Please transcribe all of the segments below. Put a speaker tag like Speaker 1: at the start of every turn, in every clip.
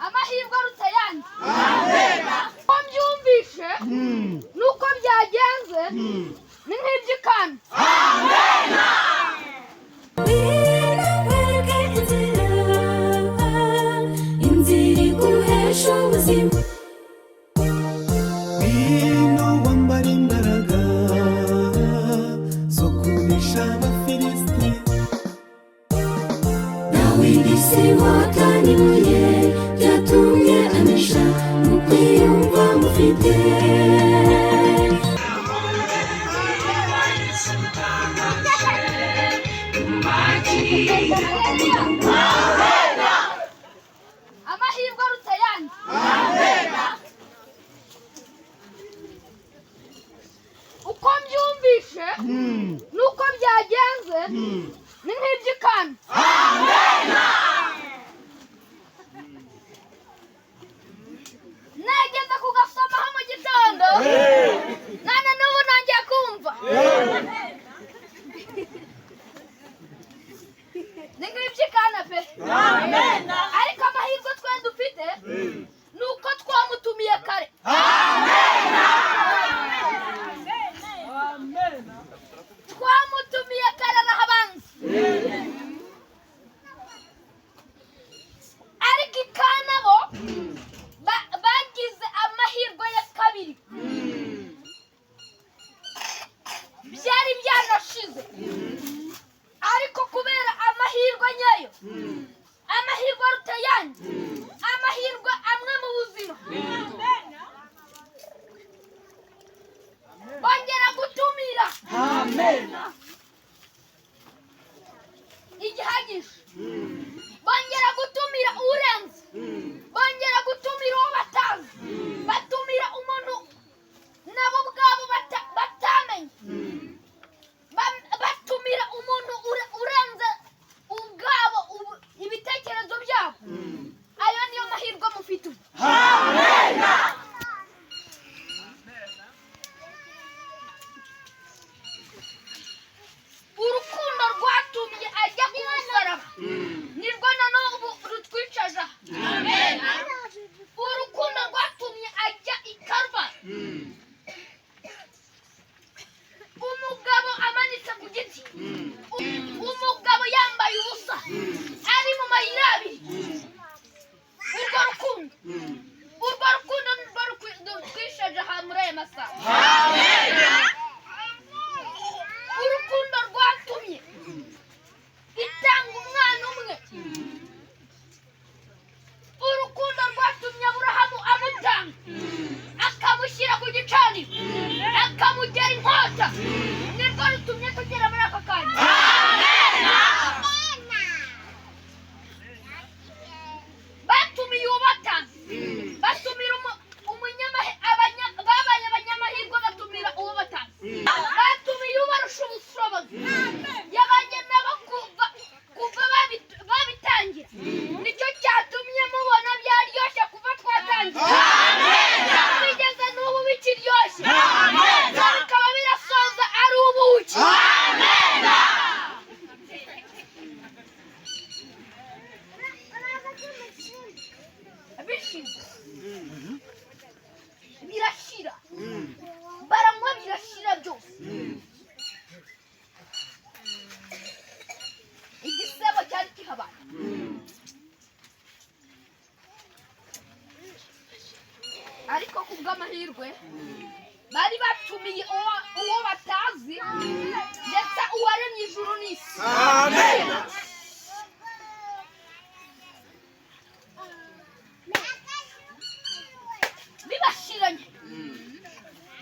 Speaker 1: amahirwe aruta ayandi. Ko mbyumvishe nuko byagenze ni nk'iby'ikana.
Speaker 2: inzira iguhesha ubuzima.
Speaker 3: Ngwino wambara imbaraga zo kunesha Abafilisiti.
Speaker 2: Dawidi si watani ibuye ryatumye anesha, mukwiyumva mufite.
Speaker 1: amahirwe aruta ayandi. uko mbyumvishe nuko byagenze ni nk'iby'ikana. nageze kugasomaho mu gitondo none n'ubu nongeye kumva ni nk'iby'ikana pe. ariko amahirwe twe dufite ni uko twamutumiye kare. twamutumiye kare arahabanza. ariko ikana bo bagize amahirwe ya kabiri. byari byanashize ariko kubera amahirwe nyayo, amahirwe aruta ayandi, amahirwe amwe mu buzima, bongera gutumira igihagije, bongera gutumira urenze, bongera gutumira uwo batazi, batumira umuntu nabo ubwabo batamenye, batumira umuntu urenze ubwabo ibitekerezo byabo. ayo niyo mahirwe mufite ubu. urukundo rwatumye ajya ku musaraba nirwo nanone rutwicaza. urukundo rwatumye ajya i Karuvali. umugabo amanitse ku giti, umugabo yambaye ubusa ari mu mayira abiri. urwo rukundo nirwo rutwishaje aha muri aya masaha. urukundo rwatumye itanga umwana umwe. urukundo rwatumye Aburahamu amutanga akamushyira ku gicaniro akamugera inkota. nirwo rutumye tugera muri aka kanya. batumiye ubatanze, batumira babaye abanyamahirwe, batumira uwo batanze, batumiye ubarusha ubushobozi. yabanye nabo kuva babitangira. nicyo cyatumye mubona byaryoshye kuva twatangira. bigeze n'ubu bikiryoshye, bikaba birasoza ari ubuki. bishize birashira, baranywa birashira byose. igisebo cyari kihabaye. ariko kubw'amahirwe bari batumiye uwo batazi, ndetse uwaremye ijuru n'isi. bibashiranye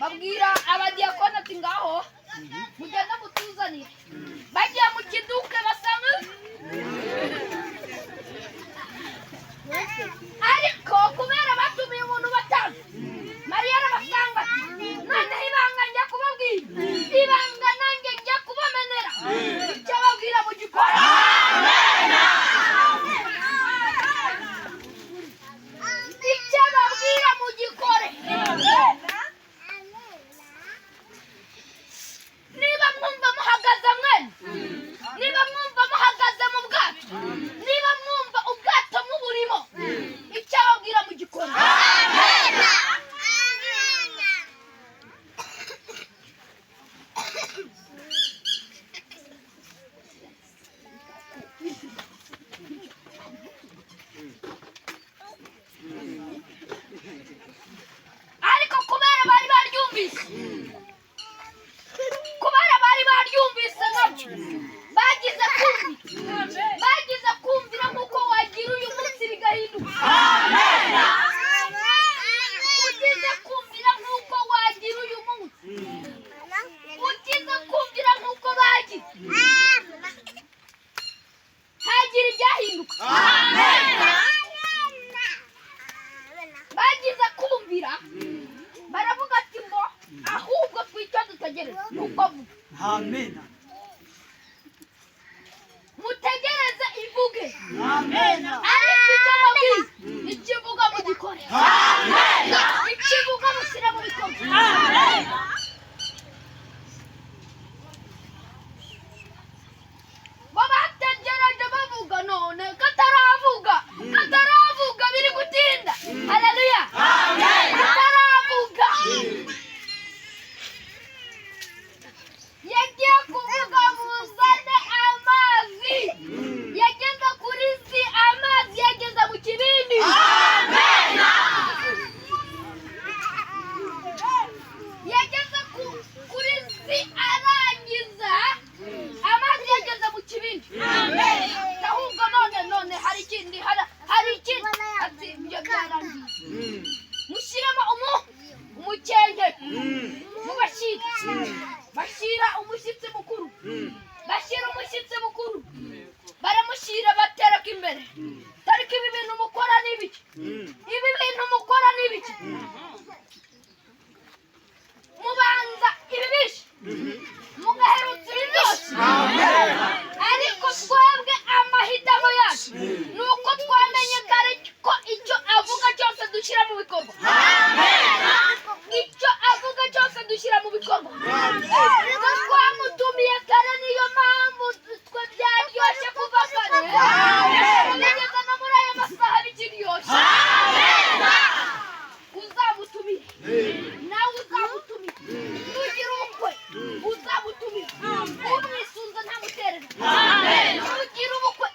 Speaker 1: babwira abadiyakoni ati ngaho mugende mutuzanire. bagiye mu kiduke basanga, ariko kubera batumiye umuntu batazi, Mariya arabasanga ati noneho ibanga njya kubabwira, ibanga nanjye njya kubamenera. icyo babwira mu gikora. nugira ubukwe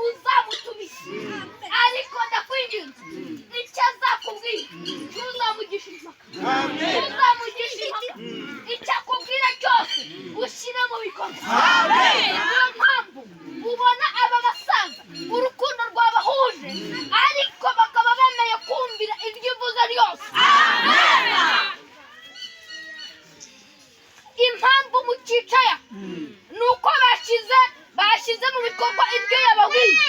Speaker 1: uzamutumize, ariko ndakwinginze icyo azakubwira ntuzamugishe impaka, ntuzamugishe impaka, icyo akubwira cyose ushyire mu bikorwa. Niyo mpamvu ubona aba basaza urukundo rwabahuje, ariko bakaba bemeye kumvira iryo uvuze ryose. Impamvu mucicaya ni uko bashyize mu bikorwa ibyo yababwiye.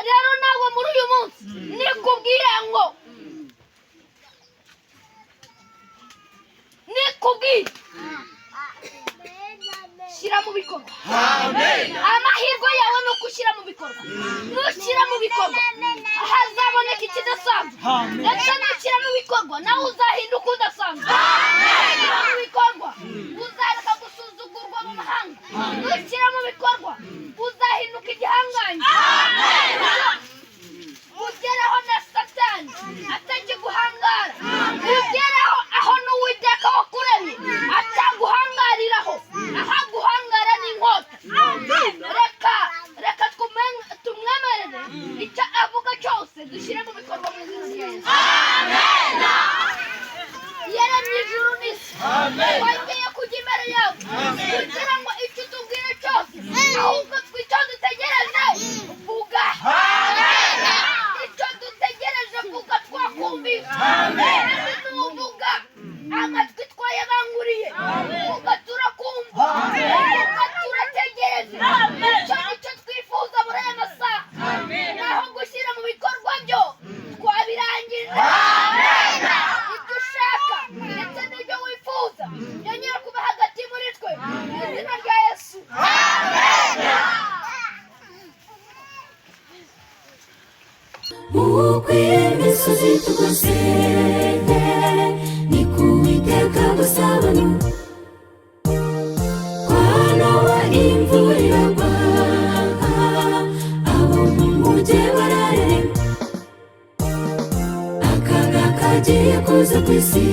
Speaker 1: Rero nawe muri uyu munsi nikubwira ngo shyira mu bikorwa. Amahirwe yawe ni uko ushyira mu bikorwa. Nushyira mu bikorwa hazaboneka ikidasanzwe, ndetse nushyira mu bikorwa nawe uzahinduka udasanzwe. Nushyira mu bikorwa uzareka gusuzugurwa mu mahanga. Nushyira mu bikorwa uzahinduka igihangange. Ugeraho na Satani atakiguhangara, ugeraho aho n'Uwiteka wakuremye ataguhangariraho, ahaguhangara n'inkota. Reka tumwemerere icyo avuga cyose dushyire mu bikorwa mu izina rya Yesu. Yaremye ijuru n'isi, wongeye kujya imbere yawe kugira ngo icyo utubwira cyose, ahubwo icyo dutegereje vuga. Icyo dutegereje vuga twakumvise. Nuvuga amatwi twayabanguriye, vuga turakumva, vuga turategereje. Icyo nicyo twifuza muri aya masaha, naho gushyira mu bikorwa byo twabirangije. Ibyo ushaka ndetse n'ibyo wifuza byongera kuba hagati muri twe mu izina rya Yesu.
Speaker 2: ukwiye imisozi tugose, ni ku Uwiteka gusabana. Kwanoba imvura iragwa, abo mu mugi barareremba. Akaga kagiye kuza ku isi,